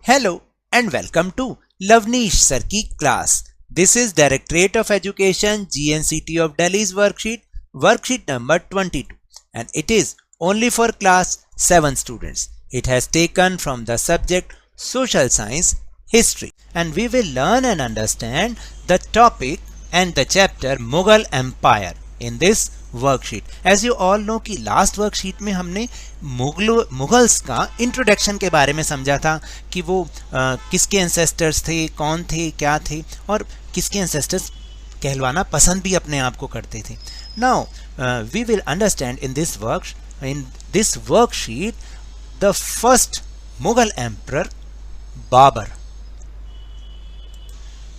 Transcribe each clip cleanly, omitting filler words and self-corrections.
Hello and welcome to Lavneesh Sir की class. This is Directorate of Education GNCT of Delhi's worksheet number 22, and it is only for class 7 students. It has taken from the subject Social Science History, and we will learn and understand the topic and the chapter Mughal Empire in this worksheet. As you all know कि last worksheet में हमने Mughals का introduction के बारे में समझा था कि वो किसके एंसेस्टर्स थे, कौन थे, क्या थे और किसके एंसेस्टर्स कहलवाना पसंद भी अपने आप को करते थे. Now we will understand in this worksheet the first Mughal emperor Babur.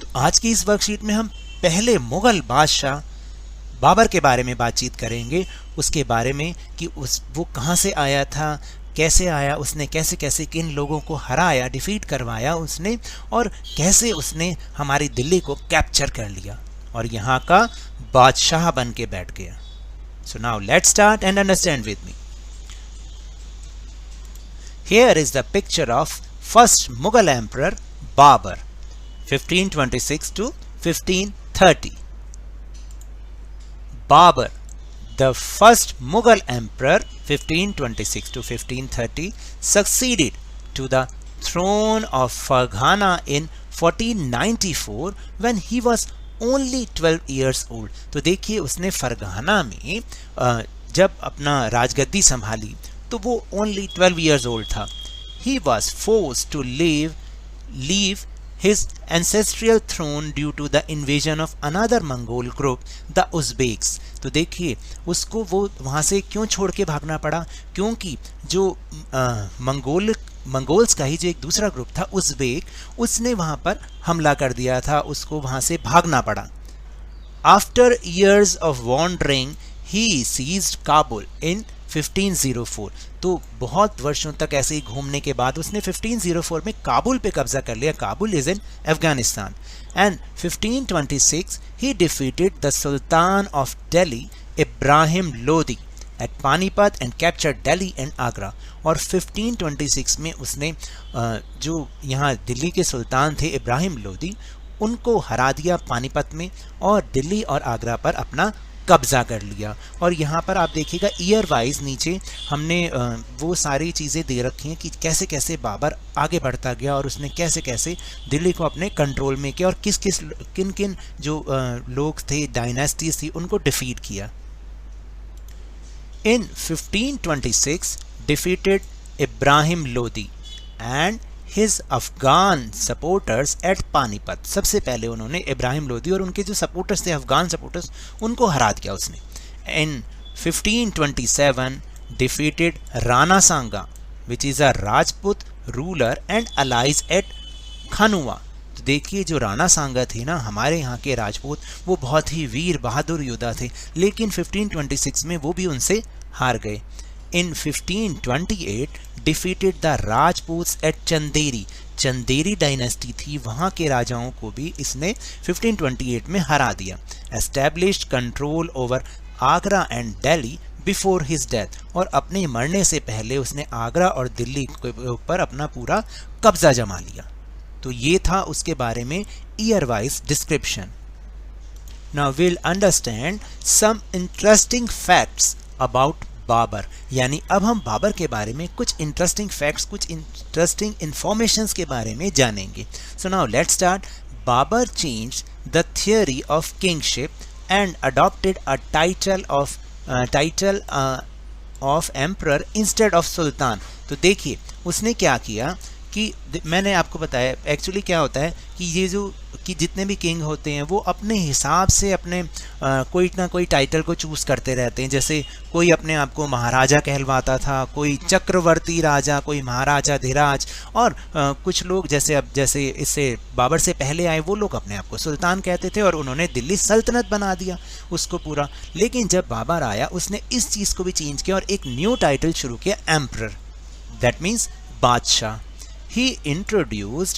तो आज की इस वर्कशीट में हम पहले मुगल बादशाह बाबर के बारे में बातचीत करेंगे, उसके बारे में कि वो कहाँ से आया था, कैसे आया, उसने कैसे कैसे किन लोगों को हराया, डिफीट करवाया उसने, और कैसे उसने हमारी दिल्ली को कैप्चर कर लिया और यहाँ का बादशाह बन के बैठ गया. So now let's start and understand with me. Here is the picture of first Mughal emperor Babur 1526 to 1530. Babur, the first Mughal emperor 1526 to 1530, succeeded to the throne of Farghana in 1494 when he was only 12 years old. तो देखिए उसने Fergana में जब अपना राजगद्दी संभाली तो वो only 12 years old था. He was forced to leave his ancestral throne due to the invasion of another Mongol group, the Uzbeks. तो देखिए उसको वो वहाँ से क्यों छोड़ के भागना पड़ा, क्योंकि जो मंगोल्स का ही जो एक दूसरा ग्रुप था उज़्बेक, उसने वहाँ पर हमला कर दिया था, उसको वहाँ से भागना पड़ा. After years of wandering, he seized Kabul in 1504. तो बहुत वर्षों तक ऐसे ही घूमने के बाद उसने 1504 में काबुल पे कब्जा कर लिया. Kabul is in Afghanistan. And 1526 he defeated the Sultan of Delhi, Ibrahim Lodi, at Panipat and captured Delhi and Agra. और 1526 में उसने जो यहाँ दिल्ली के सुल्तान थे इब्राहिम लोदी, उनको हरा दिया पानीपत में और दिल्ली और आगरा पर अपना कब्जा कर लिया. और यहाँ पर आप देखिएगा ईयर वाइज नीचे हमने वो सारी चीज़ें दे रखी हैं कि कैसे कैसे बाबर आगे बढ़ता गया और उसने कैसे कैसे दिल्ली को अपने कंट्रोल में किया और किन किन जो लोग थे, डायनेस्टीज थी, उनको डिफीट किया. इन 1526 defeated Ibrahim Lodi and his Afghan supporters at Panipat. सबसे पहले उन्होंने इब्राहिम लोदी और उनके जो सपोर्टर्स थे, अफगान सपोर्टर्स, उनको हरा दिया उसने. In 1527 defeated Rana Sanga, which is a Rajput ruler and allies at Khanua. तो देखिए जो राणा सांगा थे ना हमारे यहाँ के राजपूत, वो बहुत ही वीर बहादुर योद्धा थे, लेकिन 1526 में वो भी उनसे हार गए. In 1528 defeated the Rajputs at Chanderi. Chanderi dynasty थी, वहाँ के राजाओं को भी इसने 1528 में हरा दिया. Established control over Agra and Delhi before his death. और अपने मरने से पहले उसने आगरा और दिल्ली के ऊपर अपना पूरा कब्जा जमा लिया. तो ये था उसके बारे में year wise description. Now we'll understand some interesting facts about Babur. यानी अब हम बाबर के बारे में कुछ इंटरेस्टिंग फैक्ट्स, कुछ इंटरेस्टिंग इंफॉर्मेशंस के बारे में जानेंगे. So now let's start. Babur change the theory of kingship and adopted a title of emperor instead of sultan. तो देखिए उसने क्या किया कि मैंने आपको बताया एक्चुअली क्या होता है कि ये जो कि जितने भी किंग होते हैं वो अपने हिसाब से अपने कोई ना कोई टाइटल को चूज़ करते रहते हैं. जैसे कोई अपने आप को महाराजा कहलवाता था, कोई चक्रवर्ती राजा, कोई महाराजा धीराज, और कुछ लोग जैसे इससे बाबर से पहले आए वो लोग अपने आप को सुल्तान कहते थे और उन्होंने दिल्ली सल्तनत बना दिया उसको पूरा. लेकिन जब बाबर आया उसने इस चीज़ को भी चेंज किया और एक न्यू टाइटल शुरू किया, एम्परर, दैट मीन्स बादशाह. He introduced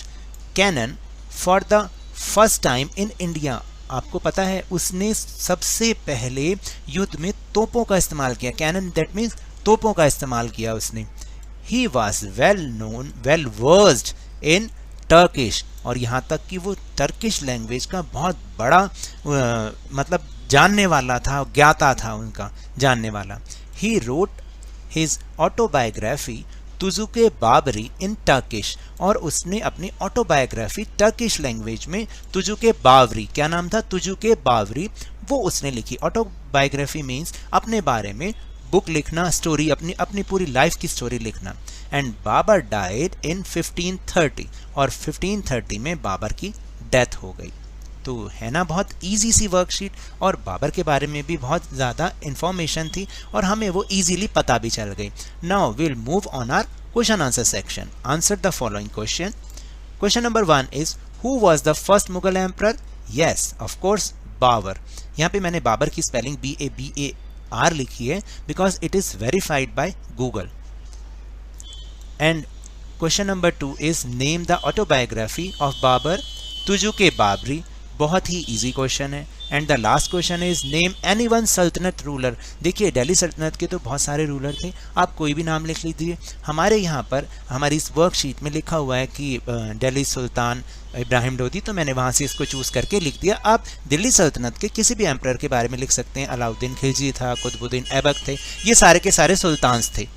cannon for the first time in India. आपको पता है उसने सबसे पहले युद्ध में तोपों का इस्तेमाल किया. कैनन दैट मीन्स तोपों का इस्तेमाल किया उसने. He was well versed in Turkish, और यहाँ तक कि वो टर्किश लैंग्वेज का बहुत बड़ा मतलब जानने वाला था, ज्ञाता था उनका जानने वाला। He wrote his autobiography Tuzuk-e Baburi in Turkish, और उसने अपनी ऑटोबायोग्राफी टर्किश लैंग्वेज में तुजुके बावरी, क्या नाम था, तुजुके बावरी, वो उसने लिखी। ऑटोबायोग्राफी मीन्स अपने बारे में बुक लिखना, स्टोरी, अपनी पूरी लाइफ की स्टोरी लिखना। एंड बाबर डाइड इन 1530, और 1530 में बाबर की डेथ हो गई। तो है ना बहुत इजी सी वर्कशीट, और बाबर के बारे में भी बहुत ज़्यादा इंफॉर्मेशन थी और हमें वो इजीली पता भी चल गई। Now will move on our question answer section. Answer the following question. Question number 1 is who was the first Mughal emperor? Yes of course Babur. यहाँ पे मैंने बाबर की स्पेलिंग BABAR लिखी है because it is verified by Google. And question number 2 is name the autobiography of Babur? Tuzuk-e Baburi, बहुत ही easy question है। And the last question is name any one सल्तनत रूलर। देखिए दिल्ली सल्तनत के तो बहुत सारे रूलर थे, आप कोई भी नाम लिख लीजिए। हमारे यहाँ पर हमारी इस वर्कशीट में लिखा हुआ है कि दिल्ली सुल्तान इब्राहिम लोदी, तो मैंने वहाँ से इसको चूज़ करके लिख दिया। आप दिल्ली सल्तनत के किसी भी एम्परर के बारे में लिख सकते हैं। अलाउद्दीन खिलजी था, कुतुबुद्दीन ऐबक थे, ये सारे के सारे सुल्तान्स थे।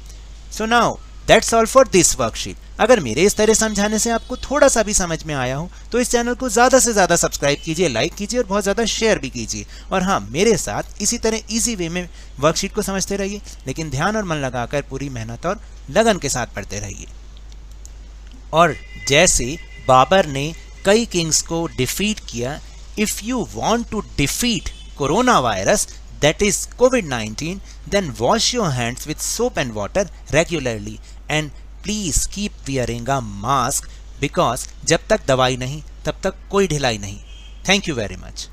So now that's all for this worksheet. अगर मेरे इस तरह समझाने से आपको थोड़ा सा भी समझ में आया हो तो इस चैनल को ज़्यादा से ज़्यादा सब्सक्राइब कीजिए, लाइक कीजिए और बहुत ज़्यादा शेयर भी कीजिए। और हाँ, मेरे साथ इसी तरह इजी वे में वर्कशीट को समझते रहिए, लेकिन ध्यान और मन लगाकर पूरी मेहनत और लगन के साथ पढ़ते रहिए। और जैसे बाबर ने कई किंग्स को डिफीट किया, if you want to defeat corona virus that is COVID-19, then wash your hands with soap and water regularly and please keep wearing a mask because जब तक दवाई नहीं तब तक कोई ढिलाई नहीं। Thank you very much.